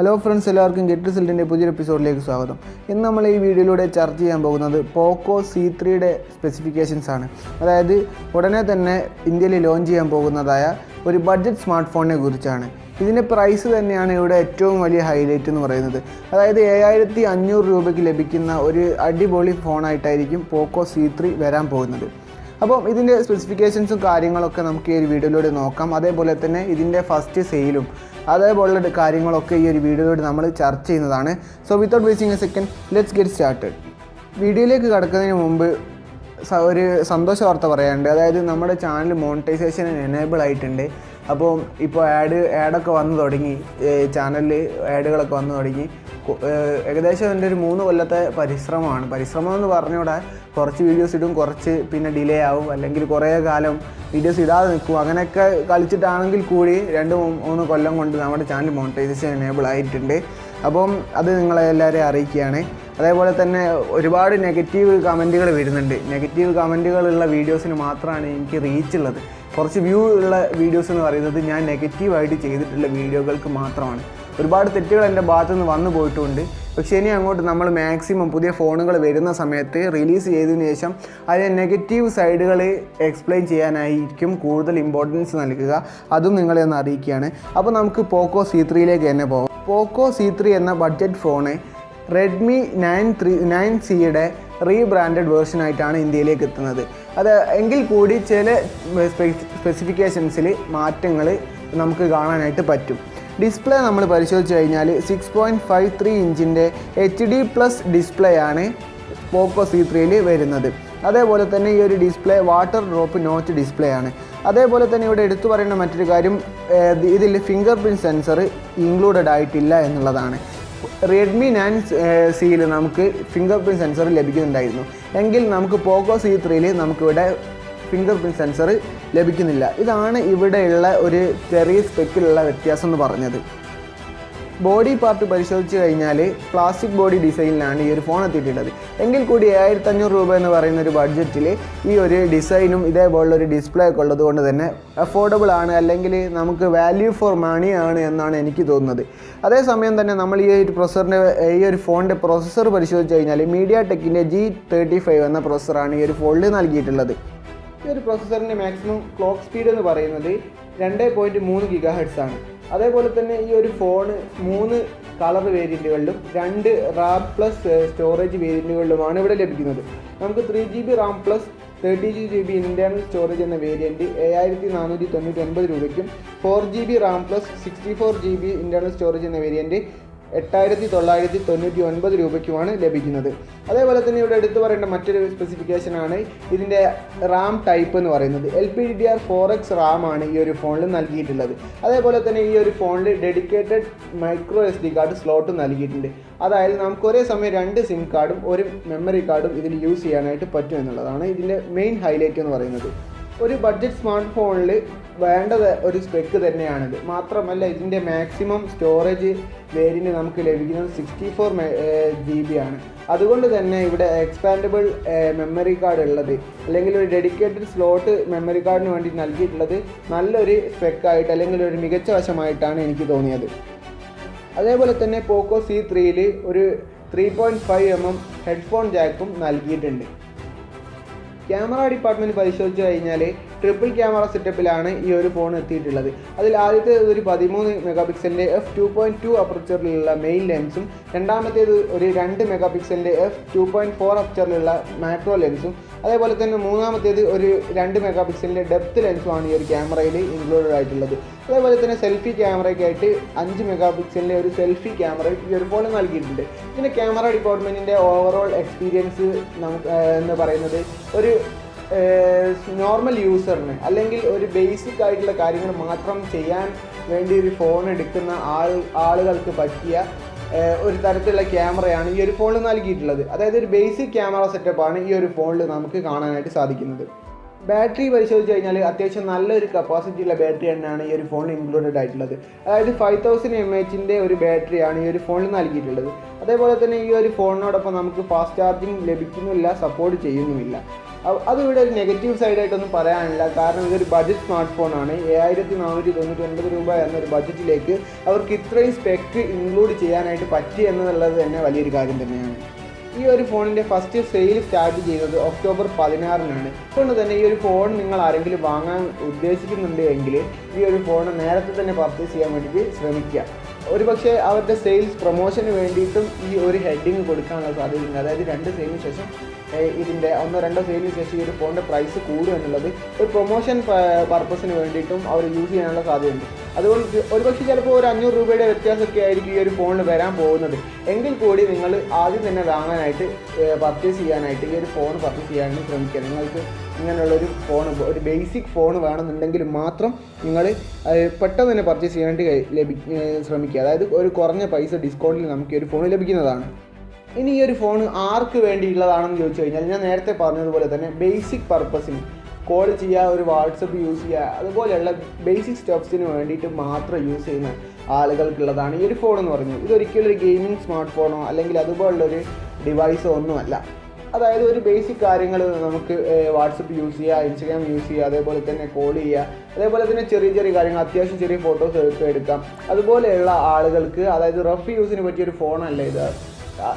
Hello friends, എല്ലാവർക്കും get റിസൾട്ടിൻ്റെ പുതിയൊരു എപ്പിസോഡിലേക്ക് സ്വാഗതം. ഇന്ന് നമ്മൾ ഈ വീഡിയോയിലൂടെ ചർച്ച ചെയ്യാൻ പോകുന്നത് പോക്കോ C3യുടെ സ്പെസിഫിക്കേഷൻസ് ആണ്. അതായത് ഉടനെ തന്നെ ഇന്ത്യയിൽ ലോഞ്ച് ചെയ്യാൻ പോകുന്നതായ ഒരു ബഡ്ജറ്റ് സ്മാർട്ട് ഫോണിനെ കുറിച്ചാണ്. ഇതിൻ്റെ പ്രൈസ് തന്നെയാണ് ഇവിടെ ഏറ്റവും വലിയ ഹൈലൈറ്റ് എന്ന് പറയുന്നത്. അതായത് 7500 രൂപയ്ക്ക് ലഭിക്കുന്ന ഒരു അടിപൊളി ഫോണായിട്ടായിരിക്കും പോക്കോ C3 വരാൻ പോകുന്നത്. അപ്പം ഇതിൻ്റെ സ്പെസിഫിക്കേഷൻസും കാര്യങ്ങളൊക്കെ നമുക്ക് ഈ ഒരു വീഡിയോയിലൂടെ നോക്കാം. അതേപോലെ തന്നെ ഇതിൻ്റെ ഫസ്റ്റ് സെയിലും അതേപോലുള്ള കാര്യങ്ങളൊക്കെ ഈ ഒരു വീഡിയോയിലൂടെ നമ്മൾ ചർച്ച ചെയ്യുന്നതാണ്. So without wasting A second, let's get started. വീഡിയോയിലേക്ക് കടക്കുന്നതിന് മുമ്പ് ഒരു സന്തോഷ വാർത്ത പറയാനുണ്ട്. അതായത് നമ്മുടെ ചാനൽ മോണിറ്റൈസേഷൻ എനേബിൾ ആയിട്ടുണ്ട്. അപ്പോൾ ഇപ്പോൾ ആഡൊക്കെ വന്നു തുടങ്ങി, ചാനലിൽ ആഡുകളൊക്കെ വന്നു തുടങ്ങി. ഏകദേശം എൻ്റെ ഒരു 3 കൊല്ലത്തെ പരിശ്രമം എന്ന് പറഞ്ഞുകൂടെ. കുറച്ച് വീഡിയോസ് ഇടും, കുറച്ച് പിന്നെ ഡിലേ ആവും, അല്ലെങ്കിൽ കുറേ കാലം വീഡിയോസ് ഇടാതെ നിൽക്കും. അങ്ങനെയൊക്കെ കളിച്ചിട്ടാണെങ്കിൽ കൂടി 2-3 കൊല്ലം കൊണ്ട് നമ്മുടെ ചാനൽ മോണിറ്റൈസേഷൻ എനേബിൾ ആയിട്ടുണ്ട്. അപ്പം അത് നിങ്ങളെ എല്ലാവരെയും അറിയിക്കുകയാണ്. അതേപോലെ തന്നെ ഒരുപാട് നെഗറ്റീവ് കമൻറ്റുകൾ വരുന്നുണ്ട്. നെഗറ്റീവ് കമൻറ്റുകളുള്ള വീഡിയോസിന് മാത്രമാണ് എനിക്ക് റീച്ച് ഉള്ളത്. കുറച്ച് വ്യൂ ഉള്ള വീഡിയോസ് എന്ന് പറയുന്നത് ഞാൻ നെഗറ്റീവായിട്ട് ചെയ്തിട്ടുള്ള വീഡിയോകൾക്ക് മാത്രമാണ്. ഒരുപാട് തെറ്റുകൾ എൻ്റെ ഭാഗത്തു നിന്ന് വന്നു പോയിട്ടുണ്ട്. പക്ഷേ ഇനി അങ്ങോട്ട് നമ്മൾ മാക്സിമം പുതിയ ഫോണുകൾ വരുന്ന സമയത്ത് റിലീസ് ചെയ്തതിന് ശേഷം അതിൻ്റെ നെഗറ്റീവ് സൈഡുകൾ എക്സ്പ്ലെയിൻ ചെയ്യാനായിരിക്കും കൂടുതൽ ഇമ്പോർട്ടൻസ് നൽകുക. അതും നിങ്ങളെ ഒന്ന് അറിയിക്കുകയാണ്. അപ്പോൾ നമുക്ക് പോക്കോ C3യിലേക്ക് തന്നെ പോകാം. പോക്കോ C3 എന്ന ബഡ്ജറ്റ് ഫോണ് റെഡ്മി 9Cയുടെ റീബ്രാൻഡഡ് വേർഷനായിട്ടാണ് ഇന്ത്യയിലേക്ക് എത്തുന്നത്. അത് എങ്കിൽ കൂടി ചില സ്പെസിഫിക്കേഷൻസിൽ മാറ്റങ്ങൾ നമുക്ക് കാണാനായിട്ട് പറ്റും. ഡിസ്പ്ലേ നമ്മൾ പരിശോധിച്ച് കഴിഞ്ഞാൽ 6.53 ഇഞ്ചിൻ്റെ HD+ ഡിസ്പ്ലേ ആണ് പോക്കോ C3യിൽ വരുന്നത്. അതേപോലെ തന്നെ ഈ ഒരു display water drop notch display ആണ്. അതേപോലെ തന്നെ ഇവിടെ എടുത്തു പറയേണ്ട മറ്റൊരു കാര്യം, ഇതിൽ ഫിംഗർ പ്രിൻറ്റ് സെൻസർ ഇൻക്ലൂഡഡ് ആയിട്ടില്ല എന്നുള്ളതാണ്. റെഡ്മി 9Cയിൽ നമുക്ക് ഫിംഗർ പ്രിൻറ്റ് സെൻസർ ലഭിക്കുന്നുണ്ടായിരുന്നു. എങ്കിൽ നമുക്ക് പോക്കോ C3യിൽ നമുക്കിവിടെ ഫിംഗർ പ്രിൻറ്റ് സെൻസർ ലഭിക്കുന്നില്ല. ഇതാണ് ഇവിടെയുള്ള ഒരു ചെറിയ സ്പെക്കിലുള്ള വ്യത്യാസം എന്ന് പറഞ്ഞത്. ബോഡി പാർട്ട് പരിശോധിച്ച് കഴിഞ്ഞാൽ പ്ലാസ്റ്റിക് ബോഡി ഡിസൈനിലാണ് ഈ ഒരു ഫോൺ എത്തിയിട്ടുള്ളത്. എങ്കിൽ കൂടി 7500 രൂപ എന്ന് പറയുന്ന ഒരു ബഡ്ജറ്റിൽ ഈ ഒരു ഡിസൈനും ഇതേപോലുള്ളൊരു ഡിസ്പ്ലേ ഒക്കെ ഉള്ളത് കൊണ്ട് തന്നെ അഫോർഡബിൾ ആണ്, അല്ലെങ്കിൽ നമുക്ക് വാല്യൂ ഫോർ മണി ആണ് എന്നാണ് എനിക്ക് തോന്നുന്നത്. അതേസമയം തന്നെ നമ്മൾ ഈ ഒരു ഫോണിൻ്റെ പ്രോസസ്സർ പരിശോധിച്ച് കഴിഞ്ഞാൽ MediaTekൻ്റെ G35 എന്ന പ്രോസസ്സറാണ് ഈ ഒരു ഫോണിൽ നൽകിയിട്ടുള്ളത്. ഈ ഒരു പ്രോസസ്സറിൻ്റെ മാക്സിമം ക്ലോക്ക് സ്പീഡ് എന്ന് പറയുന്നത് 2.3 GHz ആണ്. അതേപോലെ തന്നെ ഈ ഒരു ഫോണ് 3 കളർ വേരിയൻറ്റുകളിലും 2 RAM+ സ്റ്റോറേജ് വേരിയൻറ്റുകളിലുമാണ് ഇവിടെ ലഭിക്കുന്നത്. നമുക്ക് 3GB RAM+ 32GB internal storage എന്ന വേരിയൻറ്റ് 7499 രൂപയ്ക്കും 4GB RAM+ 64GB internal storage എന്ന വേരിയൻറ്റ് 8999 രൂപയ്ക്കുമാണ് ലഭിക്കുന്നത്. അതേപോലെ തന്നെ ഇവിടെ എടുത്തു പറയേണ്ട മറ്റൊരു സ്പെസിഫിക്കേഷനാണ് ഇതിൻ്റെ റാം ടൈപ്പ് എന്ന് പറയുന്നത്. LPDDR4X റാം ആണ് ഈ ഒരു ഫോണിൽ നൽകിയിട്ടുള്ളത്. അതേപോലെ തന്നെ ഈ ഒരു ഫോണിൽ ഡെഡിക്കേറ്റഡ് മൈക്രോ SD കാർഡ് സ്ലോട്ടും നൽകിയിട്ടുണ്ട്. അതായത് നമുക്ക് ഒരേ സമയം 2 സിം കാർഡും 1 മെമ്മറി കാർഡും ഇതിൽ യൂസ് ചെയ്യാനായിട്ട് പറ്റും എന്നുള്ളതാണ് ഇതിൻ്റെ മെയിൻ ഹൈലൈറ്റ് എന്ന് പറയുന്നത്. ഒരു ബഡ്ജറ്റ് സ്മാർട്ട് ഫോണിൽ വേണ്ടത് ഒരു സ്പെക്ക് തന്നെയാണിത്. മാത്രമല്ല ഇതിൻ്റെ മാക്സിമം സ്റ്റോറേജ് വേരിയൻറ്റ് നമുക്ക് ലഭിക്കുന്നത് 64GB ആണ്. അതുകൊണ്ട് തന്നെ ഇവിടെ എക്സ്പാൻഡബിൾ മെമ്മറി കാർഡ് ഉള്ളത്, അല്ലെങ്കിൽ ഒരു ഡെഡിക്കേറ്റഡ് സ്ലോട്ട് മെമ്മറി കാർഡിന് വേണ്ടി നൽകിയിട്ടുള്ളത് നല്ലൊരു സ്പെക്കായിട്ട്, അല്ലെങ്കിൽ ഒരു മികച്ച വശമായിട്ടാണ് എനിക്ക് തോന്നിയത്. അതേപോലെ തന്നെ പോക്കോ C3യിൽ ഒരു 3.5mm ഹെഡ്ഫോൺ ജാക്കും നൽകിയിട്ടുണ്ട്. ക്യാമറ ഡിപ്പാർട്ട്മെൻറ്റ് പരിശോധിച്ച് കഴിഞ്ഞാൽ ട്രിപ്പിൾ ക്യാമറ സെറ്റപ്പിലാണ് ഈ ഒരു ഫോൺ എത്തിയിട്ടുള്ളത്. അതിൽ ആദ്യത്തെ ഒരു 13 മെഗാപിക്സലിൻ്റെ f2.2 അപ്പർച്ചറിലുള്ള മെയിൻ ലെൻസും, രണ്ടാമത്തേത് ഒരു 2 മെഗാപിക്സലിൻ്റെ f2.4 അപ്പർച്ചറിലുള്ള മാക്രോ ലെൻസും, അതേപോലെ തന്നെ മൂന്നാമത്തേത് ഒരു 2 മെഗാപിക്സലിൻ്റെ ഡെപ്ത് ലെൻസുമാണ് ഈ ഒരു ക്യാമറയിൽ ഇൻക്ലൂഡഡ് ആയിട്ടുള്ളത്. അതേപോലെ തന്നെ സെൽഫി ക്യാമറയ്ക്കായിട്ട് 5 മെഗാപിക്സലിൻ്റെ ഒരു സെൽഫി ക്യാമറ ഈ ഒരു ഫോണിൽ നൽകിയിട്ടുണ്ട്. ഇതിൻ്റെ ക്യാമറ ഡിപ്പാർട്ട്മെൻറ്റിൻ്റെ ഓവറോൾ എക്സ്പീരിയൻസ് നമുക്ക് എന്ന് പറയുന്നത് ഒരു നോർമൽ യൂസറിന്, അല്ലെങ്കിൽ ഒരു ബേസിക് ആയിട്ടുള്ള കാര്യങ്ങൾ മാത്രം ചെയ്യാൻ വേണ്ടി ഒരു ഫോൺ എടുക്കുന്ന ആളുകൾക്ക് പറ്റിയ ഒരു തരത്തിലുള്ള ക്യാമറയാണ് ഈ ഒരു ഫോണിൽ നൽകിയിട്ടുള്ളത്. അതായത് ഒരു ബേസിക് ക്യാമറ സെറ്റപ്പാണ് ഈ ഒരു ഫോണിൽ നമുക്ക് കാണാനായിട്ട് സാധിക്കുന്നത്. ബാറ്ററി പരിശോധിച്ച് കഴിഞ്ഞാൽ അത്യാവശ്യം നല്ലൊരു കപ്പാസിറ്റി ഉള്ള ബാറ്ററി തന്നെയാണ് ഈ ഒരു ഫോണിൽ ഇൻക്ലൂഡഡ് ആയിട്ടുള്ളത്. അതായത് 5000 mAhൻ്റെ ഒരു ബാറ്ററിയാണ് ഈ ഒരു ഫോണിൽ നൽകിയിട്ടുള്ളത്. അതേപോലെ തന്നെ ഈ ഒരു ഫോണിനോടൊപ്പം നമുക്ക് ഫാസ്റ്റ് ചാർജിങ് ലഭിക്കുന്നില്ല, സപ്പോർട്ട് ചെയ്യുന്നുമില്ല. അതിവിടെ ഒരു നെഗറ്റീവ് സൈഡായിട്ടൊന്നും പറയാനില്ല. കാരണം ഇതൊരു ബഡ്ജറ്റ് സ്മാർട്ട് ഫോണാണ്. 7499 രൂപ എന്നൊരു ബഡ്ജറ്റിലേക്ക് അവർക്ക് ഇത്രയും സ്പെക്ക് ഇൻക്ലൂഡ് ചെയ്യാനായിട്ട് പറ്റി എന്നുള്ളത് തന്നെ വലിയൊരു കാര്യം തന്നെയാണ്. ഈ ഒരു ഫോണിൻ്റെ ഫസ്റ്റ് സെയിൽ സ്റ്റാർട്ട് ചെയ്തത് ഒക്ടോബർ 16-നാണ്. അതുകൊണ്ട് തന്നെ ഈ ഒരു ഫോൺ നിങ്ങൾ ആരെങ്കിലും വാങ്ങാൻ ഉദ്ദേശിക്കുന്നുണ്ട് എങ്കിൽ ഈ ഒരു ഫോൺ നേരത്തെ തന്നെ പർച്ചേസ് ചെയ്യാൻ വേണ്ടിയിട്ട് ശ്രമിക്കുക. ഒരുപക്ഷെ അവരുടെ സെയിൽസ് പ്രൊമോഷന് വേണ്ടിയിട്ടും ഈ ഒരു ഹെഡിങ് കൊടുക്കാനുള്ള സാധ്യതയുണ്ട്. അതായത് 2 സെയിലിന് ശേഷം ഇതിൻ്റെ 1-2 സെയിലിന് ശേഷം ഈ ഒരു ഫോണിൻ്റെ പ്രൈസ് കൂടും എന്നുള്ളത് ഒരു പ്രൊമോഷൻ പർപ്പസിന് വേണ്ടിയിട്ടും അവർ യൂസ് ചെയ്യാനുള്ള സാധ്യതയുണ്ട്. അതുകൊണ്ട് ഒരുപക്ഷെ ചിലപ്പോൾ ഒരു 500 രൂപയുടെ വ്യത്യാസമൊക്കെ ആയിരിക്കും ഈ ഒരു ഫോണിൽ വരാൻ പോകുന്നത്. എങ്കിൽ കൂടി നിങ്ങൾ ആദ്യം തന്നെ വാങ്ങാനായിട്ട് പർച്ചേസ് ചെയ്യാനായിട്ട് ഈ ഒരു ഫോൺ പർച്ചേസ് ചെയ്യാനായിട്ട് ശ്രമിക്കുക. നിങ്ങൾക്ക് ഇങ്ങനെയുള്ളൊരു ഫോൺ, ഒരു ബേസിക് ഫോൺ വേണമെന്നുണ്ടെങ്കിൽ മാത്രം നിങ്ങൾ പെട്ടെന്ന് തന്നെ പർച്ചേസ് ചെയ്യാനായിട്ട് ശ്രമിക്കുക. അതായത് ഒരു കുറഞ്ഞ പൈസ ഡിസ്കൗണ്ടിൽ നമുക്ക് ഈ ഒരു ഫോൺ ലഭിക്കുന്നതാണ്. ഇനി ഈ ഒരു ഫോൺ ആർക്ക് വേണ്ടിയുള്ളതാണെന്ന് ചോദിച്ചു കഴിഞ്ഞാൽ ഞാൻ നേരത്തെ പറഞ്ഞതുപോലെ തന്നെ ബേസിക് പർപ്പസിന് കോൾ ചെയ്യുക, ഒരു വാട്സപ്പ് യൂസ് ചെയ്യുക, അതുപോലെയുള്ള ബേസിക് സ്റ്റെപ്സിന് വേണ്ടിയിട്ട് മാത്രം യൂസ് ചെയ്യുന്ന ആളുകൾക്കുള്ളതാണ് ഈ ഒരു ഫോൺ എന്ന് പറയുന്നത്. ഇതൊരിക്കലും ഒരു ഗെയിമിംഗ് സ്മാർട്ട് ഫോണോ അല്ലെങ്കിൽ അതുപോലുള്ളൊരു ഡിവൈസോ ഒന്നുമല്ല. അതായത് ഒരു ബേസിക് കാര്യങ്ങൾ നമുക്ക് വാട്സപ്പ് യൂസ് ചെയ്യുക, ഇൻസ്റ്റഗ്രാം യൂസ് ചെയ്യുക, അതേപോലെ തന്നെ കോൾ ചെയ്യുക, അതേപോലെ തന്നെ ചെറിയ ചെറിയ കാര്യങ്ങൾ, അത്യാവശ്യം ചെറിയ ഫോട്ടോസ് എടുക്കാം. അതുപോലെയുള്ള ആളുകൾക്ക്, അതായത് റഫ് യൂസിന് പറ്റിയൊരു ഫോണല്ല ഇത്.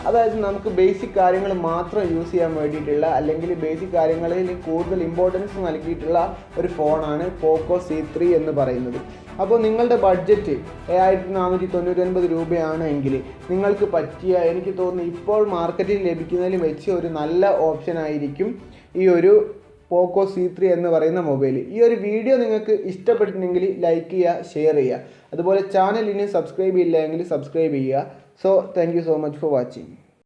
അതായത് നമുക്ക് ബേസിക് കാര്യങ്ങൾ മാത്രം യൂസ് ചെയ്യാൻ വേണ്ടിയിട്ടുള്ള, അല്ലെങ്കിൽ ബേസിക് കാര്യങ്ങളിൽ കൂടുതൽ ഇമ്പോർട്ടൻസ് നൽകിയിട്ടുള്ള ഒരു ഫോണാണ് പോക്കോ C3 എന്ന് പറയുന്നത്. അപ്പോൾ നിങ്ങളുടെ ബഡ്ജറ്റ് 7499 രൂപയാണ് എങ്കിൽ നിങ്ങൾക്ക് പറ്റിയ, എനിക്ക് തോന്നുന്നു ഇപ്പോൾ മാർക്കറ്റിൽ ലഭിക്കുന്നതിൽ വെച്ച് ഒരു നല്ല ഓപ്ഷൻ ആയിരിക്കും ഈ ഒരു പോക്കോ C3 എന്ന് പറയുന്ന മൊബൈൽ. ഈ ഒരു വീഡിയോ നിങ്ങൾക്ക് ഇഷ്ടപ്പെട്ടിട്ടുണ്ടെങ്കിൽ ലൈക്ക് ചെയ്യുക, ഷെയർ ചെയ്യുക. അതുപോലെ ചാനലിന് സബ്സ്ക്രൈബ് ചെയ്യില്ല എങ്കിൽ സബ്സ്ക്രൈബ് ചെയ്യുക. So thank you so much for watching.